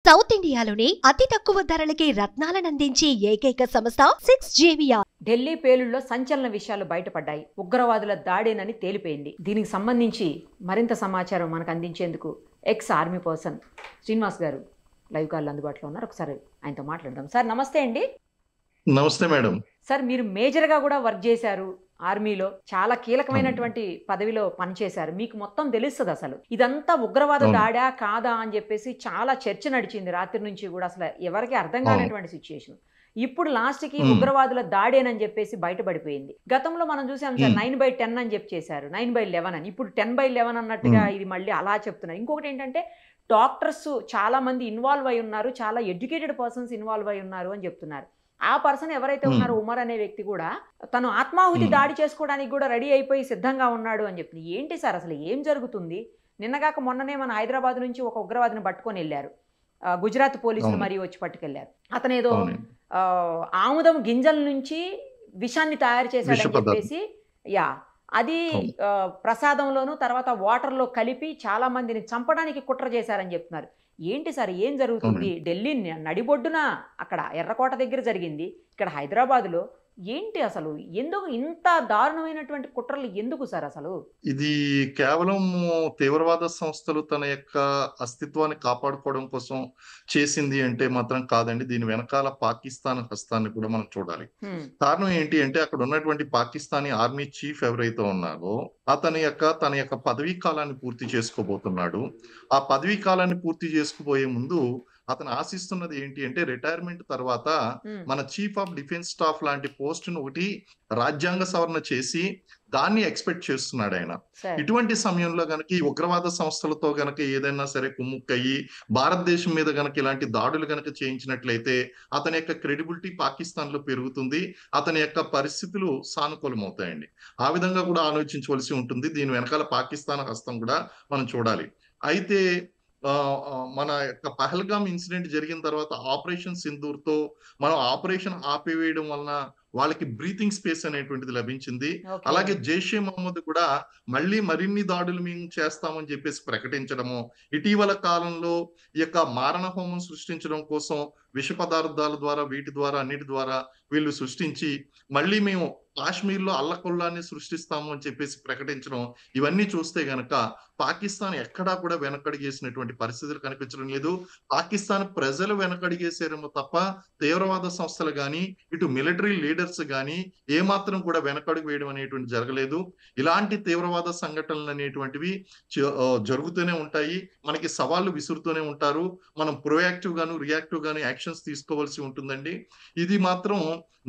South ఇండియాలోనే అతి తక్కువ ధరలకి రత్నాలనందించే ఏకైక సంస్థ 6JVR. ఢిల్లీ పేలుళ్లో సంచలన విషయాలు బయటపడ్డాయి. ఉగ్రవాదుల దాడేనని తేలిపోయింది. దీనికి సంబంధించి మరింత సమాచారం మనకు అందించేందుకు ఎక్స్ ఆర్మీ పర్సన్ శ్రీనివాస్ గారు లైవ్ కాల్ అందుబాటులో ఉన్నారు. ఒకసారి ఆయనతో మాట్లాడదాం. సార్ నమస్తే అండి. నమస్తే మేడం. సార్ మీరు మేజర్గా కూడా వర్క్ చేశారు, ఆర్మీలో చాలా కీలకమైనటువంటి పదవిలో పనిచేశారు. మీకు మొత్తం తెలుస్తుంది అసలు ఇదంతా ఉగ్రవాద దాడా కాదా అని చెప్పేసి చాలా చర్చ నడిచింది రాత్రి నుంచి కూడా. అసలు ఎవరికి అర్థం కానటువంటి సిచ్యుయేషన్. ఇప్పుడు లాస్ట్ కి ఉగ్రవాదుల దాడేనని చెప్పేసి బయటపడిపోయింది. గతంలో మనం చూసాం సార్ 9/10 అని చెప్పి చేశారు, 9/11 అని. ఇప్పుడు 10/11 అన్నట్టుగా ఇది మళ్ళీ అలా చెప్తున్నారు. ఇంకొకటి ఏంటంటే డాక్టర్స్ చాలా మంది ఇన్వాల్వ్ అయి ఉన్నారు, చాలా ఎడ్యుకేటెడ్ పర్సన్స్ ఇన్వాల్వ్ అయి ఉన్నారు అని చెప్తున్నారు. ఆ పర్సన్ ఎవరైతే ఉన్నారో ఉమర్ అనే వ్యక్తి కూడా తను ఆత్మాహుతి దాడి చేసుకోవడానికి కూడా రెడీ అయిపోయి సిద్ధంగా ఉన్నాడు అని చెప్తుంది. ఏంటి సార్ అసలు ఏం జరుగుతుంది? నిన్నగాక మొన్ననే మన హైదరాబాద్ నుంచి ఒక ఉగ్రవాదిని పట్టుకొని వెళ్ళారు, గుజరాత్ పోలీసులు మరీ వచ్చి పట్టుకెళ్లారు. అతను ఏదో ఆముదం గింజల నుంచి విషాన్ని తయారు చేశాడని చెప్పేసి అది ప్రసాదంలోను తర్వాత వాటర్లో కలిపి చాలా మందిని చంపడానికి కుట్ర చేశారని చెప్తున్నారు. ఏంటి సార్ ఏం జరుగుతుంది? ఢిల్లీ నడిబొడ్డున అక్కడ ఎర్రకోట దగ్గర జరిగింది, ఇక్కడ హైదరాబాద్లో ఏంటి అసలు? ఎందుకు ఇంత దారుణమైనటువంటి కుట్రలు ఎందుకు సార్ అసలు? ఇది కేవలం తీవ్రవాద సంస్థలు తన యొక్క అస్తిత్వాన్ని కాపాడుకోవడం కోసం చేసింది అంటే మాత్రం కాదండి. దీని వెనకాల పాకిస్తాన్ హస్తాన్ని కూడా మనం చూడాలి. కారణం ఏంటి అంటే అక్కడ ఉన్నటువంటి పాకిస్తానీ ఆర్మీ చీఫ్ ఎవరైతే ఉన్నారో తన యొక్క పదవీ కాలాన్ని పూర్తి చేసుకోబోతున్నాడు. ఆ పదవీ కాలాన్ని పూర్తి చేసుకుపోయే ముందు అతను ఆశిస్తున్నది ఏంటి అంటే రిటైర్మెంట్ తర్వాత మన చీఫ్ ఆఫ్ డిఫెన్స్ స్టాఫ్ లాంటి పోస్టును ఒకటి రాజ్యాంగ సవరణ చేసి దాన్ని ఎక్స్పెక్ట్ చేస్తున్నాడు ఆయన. ఇటువంటి సమయంలో గనక ఈ ఉగ్రవాద సంస్థలతో గనక ఏదైనా సరే కుమ్ముక్కయ్యి భారతదేశం మీద గనక ఇలాంటి దాడులు గనక చేయించినట్లయితే అతని యొక్క క్రెడిబిలిటీ పాకిస్తాన్ లో పెరుగుతుంది, అతని యొక్క పరిస్థితులు సానుకూలమవుతాయండి. ఆ విధంగా కూడా ఆలోచించవలసి ఉంటుంది. దీని వెనకాల పాకిస్తాన్ హస్తం కూడా మనం చూడాలి. అయితే మన యొక్క పహల్గామ్ ఇన్సిడెంట్ జరిగిన తర్వాత ఆపరేషన్ సింధూర్ తో మనం ఆపరేషన్ ఆపివేయడం వలన వాళ్ళకి బ్రీతింగ్ స్పేస్ అనేటువంటిది లభించింది. అలాగే జైషే మహమ్మద్ కూడా మరిన్ని దాడులు మేము చేస్తామని చెప్పేసి ప్రకటించడము, ఇటీవల కాలంలో ఈ యొక్క మారణ హోమం సృష్టించడం కోసం విష పదార్థాల ద్వారా అన్నిటి ద్వారా వీళ్ళు సృష్టించి మళ్ళీ మేము కాశ్మీర్ లో అల్లకొల్లాన్ని సృష్టిస్తాము అని చెప్పేసి ప్రకటించడం, ఇవన్నీ చూస్తే గనక పాకిస్తాన్ ఎక్కడా కూడా వెనకడిగేసినటువంటి పరిస్థితులు కనిపించడం లేదు. పాకిస్తాన్ ప్రజలు వెనకడిగేసారేమో తప్ప తీవ్రవాద సంస్థలు గాని ఇటు మిలిటరీ లీడర్స్ గాని ఏమాత్రం కూడా వెనకడుగు వేయడం అనేటువంటి జరగలేదు. ఇలాంటి తీవ్రవాద సంఘటనలు అనేటువంటివి జరుగుతూనే ఉంటాయి, మనకి సవాళ్లు విసురుతూనే ఉంటారు. మనం ప్రొయాక్టివ్ గాను రియాక్టివ్ గాను యాక్షన్స్ తీసుకోవాల్సి ఉంటుందండి. ఇది మాత్రం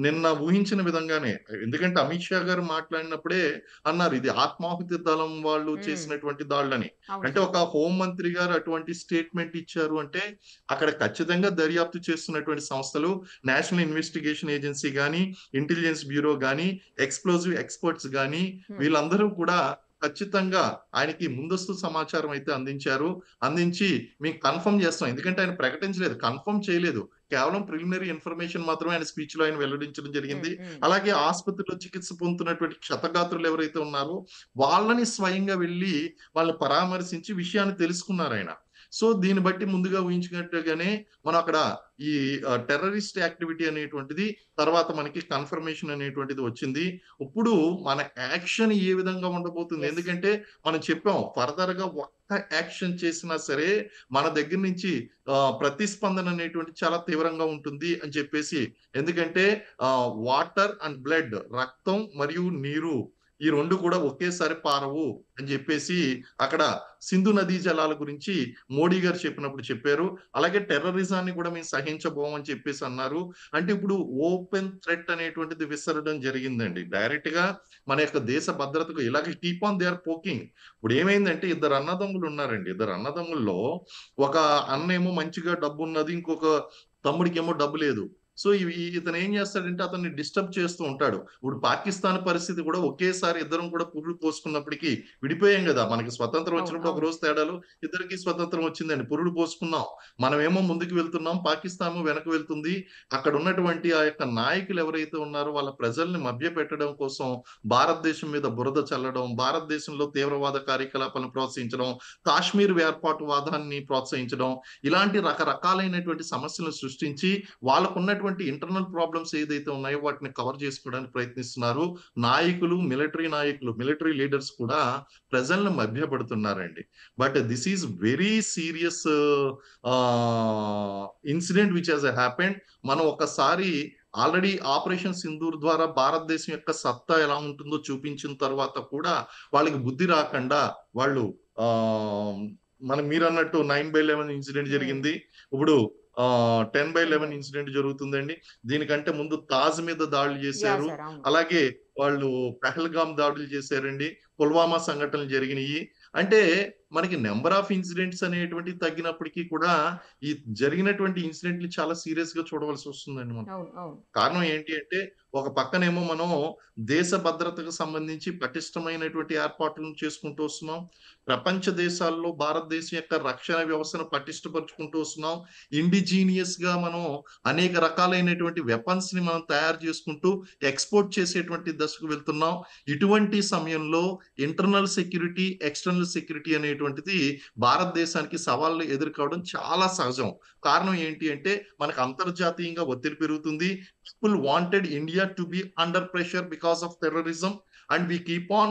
నిన్న ఊహించిన విధంగానే, ఎందుకంటే అమిత్ షా గారు మాట్లాడినప్పుడే అన్నారు ఇది ఆత్మాహుతి దళం వాళ్ళు చేసినటువంటి దాడులని. అంటే ఒక హోం మంత్రి గారు అటువంటి స్టేట్మెంట్ ఇచ్చారు అంటే అక్కడ ఖచ్చితంగా దర్యాప్తు చేస్తున్నటువంటి సంస్థలు నేషనల్ ఇన్వెస్టిగేషన్ ఏజెన్సీ గాని, ఇంటెలిజెన్స్ బ్యూరో గాని, ఎక్స్ప్లోజివ్ ఎక్స్పర్ట్స్ గాని వీళ్ళందరూ కూడా ఖచ్చితంగా ఆయనకి ముందస్తు సమాచారం అయితే అందించి మేము కన్ఫర్మ్ చేస్తాం. ఎందుకంటే ఆయన ప్రకటించలేదు, కన్ఫర్మ్ చేయలేదు, కేవలం ప్రిలిమినరీ ఇన్ఫర్మేషన్ మాత్రమే ఆయన స్పీచ్ లో ఆయన వెల్లడించడం జరిగింది. అలాగే ఆసుపత్రిలో చికిత్స పొందుతున్నటువంటి క్షతగాత్రులు ఎవరైతే ఉన్నారో వాళ్ళని స్వయంగా వెళ్ళి వాళ్ళని పరామర్శించి విషయాన్ని తెలుసుకున్నారు ఆయన. సో దీన్ని బట్టి ముందుగా ఊహించినట్టుగానే మనం అక్కడ ఈ టెర్రరిస్ట్ యాక్టివిటీ అనేటువంటిది తర్వాత మనకి కన్ఫర్మేషన్ అనేటువంటిది వచ్చింది. ఇప్పుడు మన యాక్షన్ ఏ విధంగా ఉండబోతుంది? ఎందుకంటే మనం చెప్పాం ఫర్దర్ గా ఒక్క యాక్షన్ చేసినా సరే మన దగ్గర నుంచి ప్రతిస్పందన అనేటువంటి చాలా తీవ్రంగా ఉంటుంది అని చెప్పేసి. ఎందుకంటే వాటర్ అండ్ బ్లడ్, రక్తం మరియు నీరు, ఈ రెండు కూడా ఒకేసారి పారవు అని చెప్పేసి అక్కడ సింధు నదీ జలాల గురించి మోడీ గారు చెప్పినప్పుడు చెప్పారు. అలాగే టెర్రరిజాన్ని కూడా మేము సహించబోమని చెప్పేసి అన్నారు. అంటే ఇప్పుడు ఓపెన్ థ్రెట్ అనేటువంటిది విసరడం జరిగిందండి. డైరెక్ట్ గా మన యొక్క దేశ భద్రతకు ఇలాగే keep on they are poking. ఇప్పుడు ఏమైందంటే ఇద్దరు అన్నదమ్ములు ఉన్నారండి. ఇద్దరు అన్నదమ్ముల్లో ఒక అన్నేమో మంచిగా డబ్బు ఉన్నది, ఇంకొక తమ్ముడికి ఏమో డబ్బు లేదు. సో ఇతను ఏం చేస్తాడంటే అతన్ని డిస్టర్బ్ చేస్తూ ఉంటాడు. ఇప్పుడు పాకిస్తాన్ పరిస్థితి కూడా ఒకేసారి ఇద్దరం కూడా పురుడు పోసుకున్నప్పటికీ విడిపోయాం కదా, మనకి స్వతంత్రం అవును, వచ్చినప్పుడు ఒక అవును. రోజు తేడాలు ఇద్దరికి స్వతంత్రం వచ్చిందండి, పురుడు పోసుకున్నాం. మనమేమో ముందుకు వెళ్తున్నాం, పాకిస్తాన్ వెనక్కి వెళ్తుంది. అక్కడ ఉన్నటువంటి ఆ యొక్క నాయకులు ఎవరైతే ఉన్నారో వాళ్ళ ప్రజల్ని మభ్య పెట్టడం కోసం భారతదేశం మీద బురద చల్లడం, భారతదేశంలో తీవ్రవాద కార్యకలాపాలను ప్రోత్సహించడం, కాశ్మీర్ వేర్పాటు వాదాన్ని ప్రోత్సహించడం, ఇలాంటి రకరకాలైనటువంటి సమస్యలను సృష్టించి వాళ్ళకున్నటువంటి ఇంటర్నల్ ప్రాబ్లమ్స్ ఏదైతే ఉన్నాయో వాటిని కవర్ చేసుకోవడానికి ప్రయత్నిస్తున్నారు. నాయకులు, మిలిటరీ లీడర్స్ కూడా ప్రజలను మభ్యపెడుతున్నారండి. But this is very serious incident which has happened. మనం ఒకసారి ఆల్రెడీ ఆపరేషన్ సింధూర్ ద్వారా భారతదేశం యొక్క సత్తా ఎలా ఉంటుందో చూపించిన తర్వాత కూడా వాళ్ళకి బుద్ధి రాకుండా వాళ్ళు ఆ మనం మీరన్నట్టు 9/11 ఇన్సిడెంట్ జరిగింది. ఇప్పుడు 10/11 ఇన్సిడెంట్ జరుగుతుందండి. దీనికంటే ముందు తాజ్ మీద దాడులు చేశారు. చేశారు, అవును. అలాగే వాళ్ళు పెహల్గాం దాడులు చేశారండి. పుల్వామా సంఘటనలు జరిగినాయి. అంటే మనకి నెంబర్ ఆఫ్ ఇన్సిడెంట్స్ అనేటువంటివి తగ్గినప్పటికీ కూడా ఈ జరిగినటువంటి ఇన్సిడెంట్లు చాలా సీరియస్ గా చూడవలసి వస్తుందండి మనం. అవును, అవును. కారణం ఏంటి అంటే ఒక పక్కనేమో మనం దేశ భద్రతకు సంబంధించి పటిష్టమైనటువంటి ఏర్పాట్లను చేసుకుంటూ వస్తున్నాం. ప్రపంచ దేశాల్లో భారతదేశం యొక్క రక్షణ వ్యవస్థను పటిష్టపరుచుకుంటూ వస్తున్నాం. ఇండిజీనియస్ గా మనం అనేక రకాలైనటువంటి వెపన్స్ ని మనం తయారు చేసుకుంటూ ఎక్స్పోర్ట్ చేసేటువంటి దశకు వెళ్తున్నాం. ఇటువంటి సమయంలో ఇంటర్నల్ సెక్యూరిటీ, ఎక్స్టర్నల్ సెక్యూరిటీ అనేటువంటిది భారతదేశానికి సవాళ్ళు ఎదుర్కోవడం చాలా సహజం. కారణం ఏంటి అంటే మనకు అంతర్జాతీయంగా ఒత్తిడి పెరుగుతుంది. People wanted India to be under pressure because of terrorism, and we keep on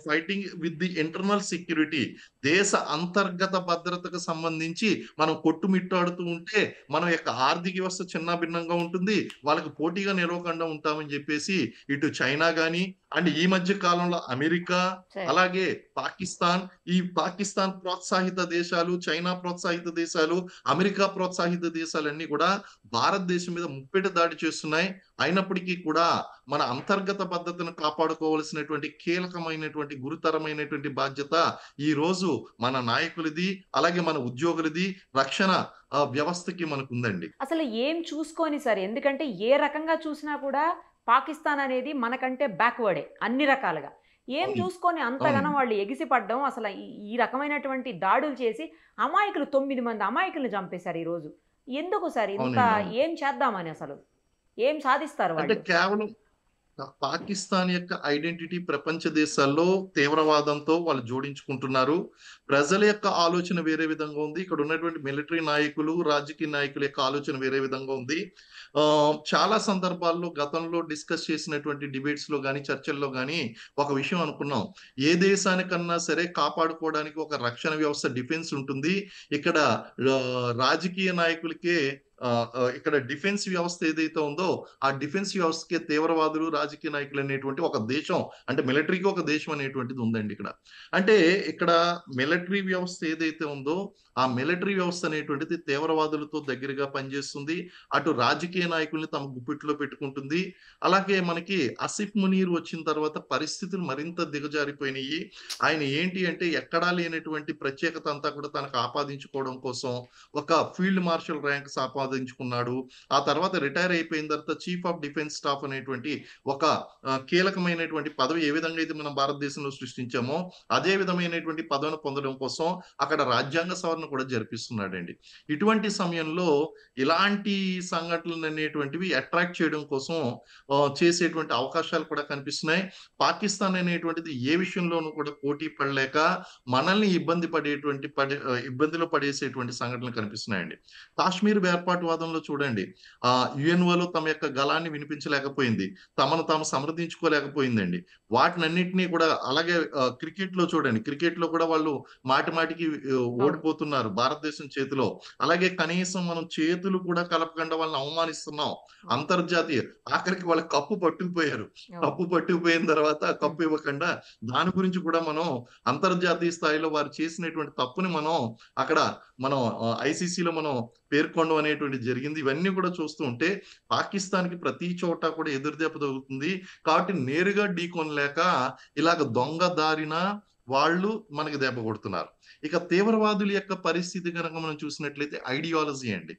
fighting with the internal security. దేశ అంతర్గత భద్రతకు సంబంధించి మనం కొట్టుమిట్టాడుతూ ఉంటే మన యొక్క ఆర్థిక వ్యవస్థ చిన్నాభిన్నంగా ఉంటుంది. వాళ్ళకి పోటీగా నిలవకుండా ఉంటామని చెప్పేసి ఇటు చైనా గాని, అండ్ ఈ మధ్య కాలంలో అమెరికా, సరే. అలాగే పాకిస్తాన్ ప్రోత్సాహిత దేశాలు, చైనా ప్రోత్సాహిత దేశాలు, అమెరికా ప్రోత్సాహిత దేశాలన్నీ కూడా భారతదేశం మీద ముప్పెట దాడి చేస్తున్నాయి. అయినప్పటికీ కూడా మన అంతర్గత భద్రతను కాపాడుకోవాల్సినటువంటి కీలకమైనటువంటి గురుతరమైనటువంటి బాధ్యత ఈ రోజు మన నాయకులది, అలాగే మన ఉద్యోగులది, రక్షణ వ్యవస్థకి మనకు ఉందండి. అసలు ఏం చూసుకొని సార్, ఎందుకంటే ఏ రకంగా చూసినా కూడా పాకిస్తాన్ అనేది మనకంటే బ్యాక్వర్డే అన్ని రకాలుగా. ఏం అవును, చూసుకొని అంతగానో అవును. వాళ్ళు ఎగిసిపడ్డం, అసలు ఈ రకమైనటువంటి దాడులు చేసి అమాయకులు 9 మంది అమాయకులను చంపేశారు ఈ రోజు. ఎందుకు సార్ ఇంత? అవునండి, అవును. ఏం చేద్దామని, అసలు ఏం సాధిస్తారు అంటే వాళ్ళు? కేవలం పాకిస్తాన్ యొక్క ఐడెంటిటీ ప్రపంచ దేశాల్లో తీవ్రవాదంతో వాళ్ళు జోడించుకుంటున్నారు. ప్రజల యొక్క ఆలోచన వేరే విధంగా ఉంది. ఇక్కడ ఉన్నటువంటి మిలిటరీ నాయకులు, రాజకీయ నాయకుల యొక్క ఆలోచన వేరే విధంగా ఉంది. చాలా సందర్భాల్లో గతంలో డిస్కస్ చేసినటువంటి డిబేట్స్ లో గానీ, చర్చల్లో గానీ ఒక విషయం అనుకున్నాం. ఏ దేశానికన్నా సరే కాపాడుకోవడానికి ఒక రక్షణ వ్యవస్థ, డిఫెన్స్ ఉంటుంది. ఇక్కడ రాజకీయ నాయకులకే ఇక్కడ డిఫెన్స్ వ్యవస్థ ఏదైతే ఉందో ఆ డిఫెన్స్ వ్యవస్థకి తీవ్రవాదులు, రాజకీయ నాయకులు అనేటువంటి ఒక దేశం, అంటే మిలిటరీకి ఒక దేశం అనేటువంటిది ఉందండి ఇక్కడ. అంటే ఇక్కడ మిలిటరీ వ్యవస్థ ఏదైతే ఉందో ఆ మిలిటరీ వ్యవస్థ అనేటువంటిది తీవ్రవాదులతో దగ్గరగా పనిచేస్తుంది. అటు రాజకీయ నాయకుల్ని తమ గుప్పిట్లో పెట్టుకుంటుంది. అలాగే మనకి ఆసిఫ్ మునీర్ వచ్చిన తర్వాత పరిస్థితులు మరింత దిగజారిపోయినాయి. ఆయన ఏంటి అంటే ఎక్కడా లేనటువంటి ప్రత్యేకత అంతా కూడా తనకు ఆపాదించుకోవడం కోసం ఒక ఫీల్డ్ మార్షల్ ర్యాంక్ ఆపాదించుకున్నాడు. ఆ తర్వాత రిటైర్ అయిపోయిన తర్వాత చీఫ్ ఆఫ్ డిఫెన్స్ స్టాఫ్ అనేటువంటి ఒక కీలకమైనటువంటి పదవి ఏ విధంగా అయితే మనం భారతదేశంలో సృష్టించామో అదే విధమైనటువంటి పదవిని పొందడం కోసం అక్కడ రాజ్యాంగ సవరణ కూడా జరిపిస్తున్నాడండి. ఇటువంటి సమయంలో ఇలాంటి సంఘటనలు అనేటువంటివి అట్రాక్ట్ చేయడం కోసం చేసేటువంటి అవకాశాలు కూడా కనిపిస్తున్నాయి. పాకిస్తాన్ అనేటువంటిది ఏ విషయంలోనూ కూడా పోటీ పడలేక మనల్ని ఇబ్బందిలో పడేసేటువంటి సంఘటనలు కనిపిస్తున్నాయండి. కాశ్మీర్ వేర్పాటువాదంలో చూడండి, యుఎన్ఓలో తమ యొక్క గళాన్ని వినిపించలేకపోయింది, తమను తాము సమర్థించుకోలేకపోయిందండి. వాటినన్నింటినీ కూడా అలాగే క్రికెట్ లో చూడండి, క్రికెట్ లో కూడా వాళ్ళు మాటికి ఓడిపోతున్నారు భారతదేశం చేతిలో. అలాగే కనీసం మనం చేతులు కూడా కలపకుండా వాళ్ళని అవమానిస్తున్నాం. అంతర్జాతీయ ఆఖరికి వాళ్ళ కప్పు పట్టుకుపోయారు. కప్పు పట్టుకుపోయిన తర్వాత కప్పు ఇవ్వకుండా దాని గురించి కూడా మనం అంతర్జాతీయ స్థాయిలో వారు చేసినటువంటి తప్పుని మనం ఐసీసీలో మనం పేర్కొనడం అనేటువంటి జరిగింది. ఇవన్నీ కూడా చూస్తూ ఉంటే పాకిస్తాన్ కి ప్రతి చోట కూడా ఎదురుదెబ్బ తగులుతుంది. కాబట్టి నేరుగా ఢీకొనలేక ఇలాగ దొంగ దారిన వాళ్ళు మనకి దెబ్బ కొడుతున్నారు. ఇక తీవ్రవాదుల యొక్క పరిస్థితి కనుక మనం చూసినట్లయితే ఐడియాలజీ అండి.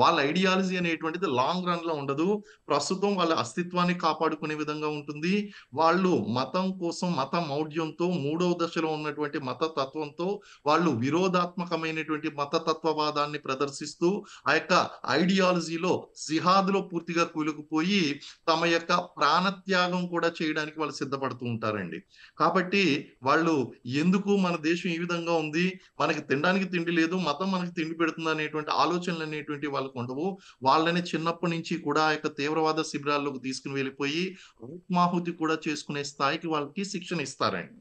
వాళ్ళ ఐడియాలజీ అనేటువంటిది లాంగ్ రన్ లో ఉండదు. ప్రస్తుతం వాళ్ళ అస్తిత్వాన్ని కాపాడుకునే విధంగా ఉంటుంది. వాళ్ళు మతం కోసం మత మౌఢ్యంతో మూడవ దశలో ఉన్నటువంటి మత తత్వంతో వాళ్ళు విరోధాత్మకమైనటువంటి మత తత్వవాదాన్ని ప్రదర్శిస్తూ ఆ యొక్క ఐడియాలజీలో జిహాద్లో పూర్తిగా కూలుకుపోయి తమ యొక్క ప్రాణత్యాగం కూడా చేయడానికి వాళ్ళు సిద్ధపడుతూ ఉంటారండి. కాబట్టి వాళ్ళు ఎందుకు మన దేశం ఈ విధంగా ఉంది, మనకి తినడానికి తిండి లేదు, మతం మనకి తిండి పెడుతుంది అనేటువంటి ఆలోచనలు అనేటువంటి వాళ్ళకు ఉండవు. వాళ్ళని చిన్నప్పటి నుంచి కూడా ఆ యొక్క తీవ్రవాద శిబిరాల్లోకి తీసుకుని వెళ్ళిపోయి ఆత్మాహుతి కూడా చేసుకునే స్థాయికి వాళ్ళకి శిక్షణ ఇస్తారండి.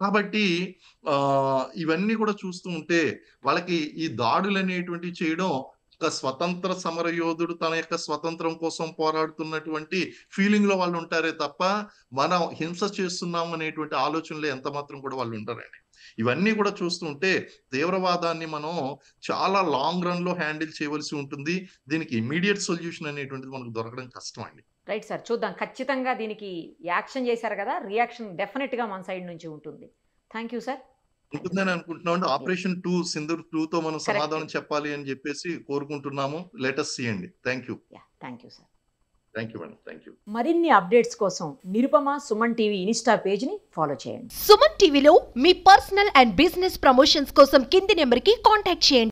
కాబట్టి ఇవన్నీ కూడా చూస్తూ ఉంటే వాళ్ళకి ఈ దాడులు అనేటువంటివి చేయడం ఒక స్వతంత్ర సమర యోధుడు తన యొక్క స్వతంత్రం కోసం పోరాడుతున్నటువంటి ఫీలింగ్ లో వాళ్ళు ఉంటారే తప్ప మనం హింస చేస్తున్నాం అనేటువంటి ఆలోచనలో ఎంత మాత్రం కూడా వాళ్ళు ఉంటారండి. ఇవన్నీ కూడా చూస్తుంటే తీవ్రవాదాన్ని మనం చాలా లాంగ్ రన్ లో హ్యాండిల్ చేయవలసి ఉంటుంది. దీనికి ఇమ్మీడియట్ సొల్యూషన్ అనేటువంటిది మనకు దొరకడం కష్టం అండి. రైట్ సార్, చూద్దాం. ఖచ్చితంగా దీనికి యాక్షన్ చేశారు కదా, రియాక్షన్ డెఫినెట్ గా మన సైడ్ నుంచి ఉంటుంది. Thank you sir. ఉంటుందని అనుకుంటున్నాం అండి. ఆపరేషన్ 2 సింధూర్ 2 తో మనం సమాధానం చెప్పాలి అని చెప్పేసి కోరుకుంటున్నాము. లెటస్ సీ అండి. Thank you. Thank you sir. Thank you అండి. Thank you. మరిన్ని అప్డేట్స్ కోసం Nirupama Suman TV insta page ని ఫాలో చేయండి. సుమన్ టీవీలో మీ పర్సనల్ అండ్ బిజినెస్ ప్రమోషన్స్ కోసం కింది నెంబర్ కి కాంటాక్ట్ చేయండి.